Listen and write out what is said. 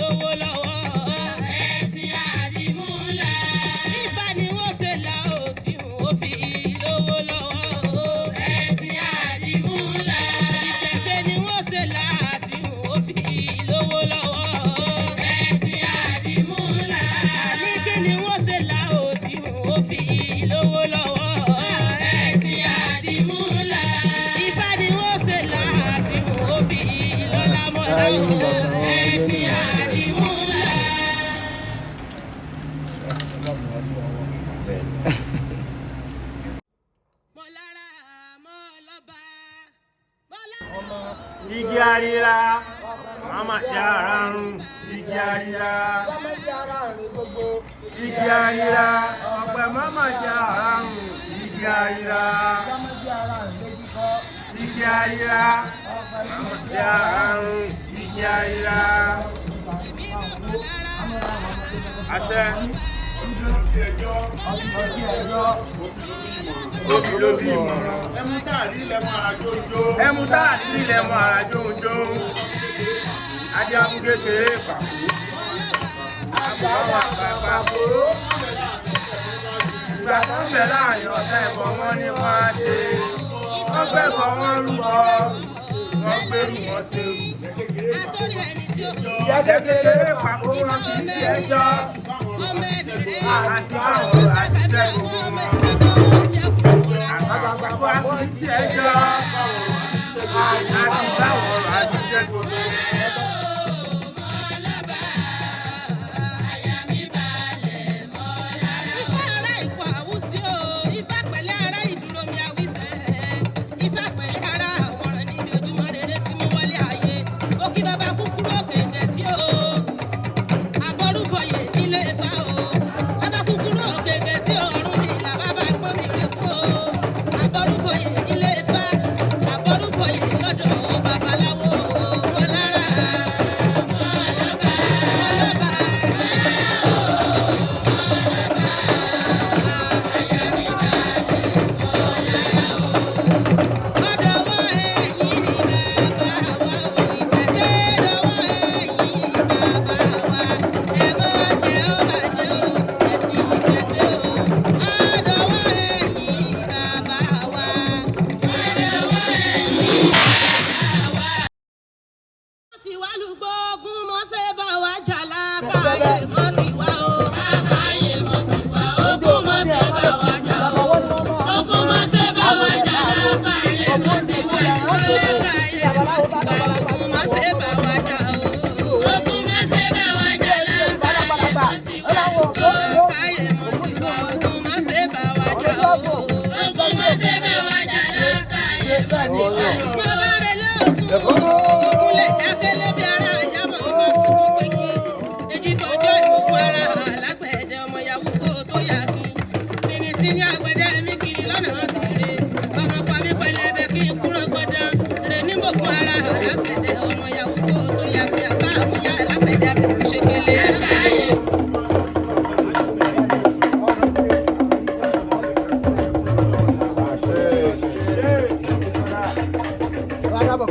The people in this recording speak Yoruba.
lówó lọ́wọ́. Ẹ̀sìn àdìmúlà. Ifá ni wọ́n ṣe là ó tí wọ́n fi lówó lọ́wọ́. Ẹ̀sìn àdìmúlà. Ìṣẹ̀ṣe ni wọ́n ṣe là tí wọ́n fi lówó lọ́wọ́. Ẹ̀sìn àdìmúlà. Àníkí ni wọ́n ṣe là ó tí wọ́n fi lówó lọ́wọ́. Ẹ̀sìn àdìmúlà. Ifá ni wọ́n ṣe là tí wọ́n fi lọ́lá mọ́ lọ́wọ́. Ẹ̀sìn àdìmúlà. Mọ̀lára mọ́lọ́ba. Igi àríra, mama jararun, igi àríra. Igi àríra, ọ̀pẹ mama jararun, igi àríra. Igi àríra, mama jararun, igi àríra. Àṣẹ. Lóbi lóbi ìmọ̀ràn. Ẹmu táàrí lẹ́mọ̀ ara jóńjó. Ẹmu táàrí lẹ́mọ̀ ara jóńjó. Adé amúkékeré pàkó. Àbáwọ̀ àpapàkó. Ìgbà tó ń bẹ̀ láàrin ọ̀tá ẹ̀bọ̀ wọn ni wọ́n á ṣe. Wọ́n gbẹ̀bọ̀ wọn rúbọ. Wọ́n gbèrú wọn tẹ̀rù. Ìyá kékeré pàkó wọn kì í ṣe ẹjọ́. Àti báwọn àti ṣẹ́gun wọn. Àgbàgbà àwọn tí ẹ jọ àti báwọn àti ṣẹ́gun wọn. Ifá ará ìpọ̀ àwùsí o, Ifá pẹ̀lẹ́ ará ìdúró mi àwísẹ̀. Ifá pẹ̀lẹ́ ará àwọ̀ràn níbi ojúmọ́ rere tí mo wọlé ayé. Ó kí bàbá kúkúrú òkè gẹ̀tì o. Àbọ̀rúbọyè nílé Ifá o. Bàbá kúkúrú òkè gẹ̀tì o. Ọ̀run mi là bàbá gbọ́ mi rè kú o. Àbọ̀rúbọyè nílé Ifá. Àbọ̀rúbọyè lọ́dọ̀ babaláwo. Mọ̀lára mọ̀lọ́ba. Ọ̀dọ̀wọ́ ẹ̀yìn bàbá wa ò ìṣẹ̀ṣẹ̀ dọ̀wọ́ ẹ̀yìn bàbá wa. Ẹ má jẹ́ ó bàjẹ́ o, ẹ̀sìn ìṣẹ̀ṣẹ̀ o. Ọ̀dọ̀wọ́ ẹ̀yìn bàbá wa. Ọ̀dọ̀wọ́ ẹ̀yìn bàbá wa. Wọ́n ti wá lùgbọ́ ogun mọ́ ṣe bá wa jà lákàáyé mọ́ ti wá o. Lákàáyé mọ́ ti wá ogun mọ́ ṣe bá wa jà o. Ogun mọ́ ṣe bá wa jà lákàáyé mọ́ ti wá o. Lákàáyé mọ́ ti wá ogun mọ́ ṣe bá wa jà o. Ogun mọ́ ṣe bá wa jà lákàáyé mọ́ ti wá o. Lákàáyé mọ́ ti wá ogun mọ́ ṣe bá wa jà o. Ogun mọ́ ṣe bá wa jà lákàáyé mọ́ ti wá o. Ìjọba rẹ̀ lóògùn òkúlẹ̀ jákèlé bí ara àjámọ̀ ọmọ fún pé kí èjì gbọ́jọ́ ìbùkún ara alágbẹ̀dẹ ọmọ yahoo kó tó yà kí mímí sí ní àgbẹ̀dẹ mi kiri lọ́nà ti rè ọmọ pa mí pẹlẹbẹ kí n kúrò gbọdán rè ní bùkún ara alágbẹ̀dẹ ọmọ yahoo kó tó yà kí àbá àwọn ya alágbẹ̀dẹ abẹ́kú ṣe kélé. Aláwọ̀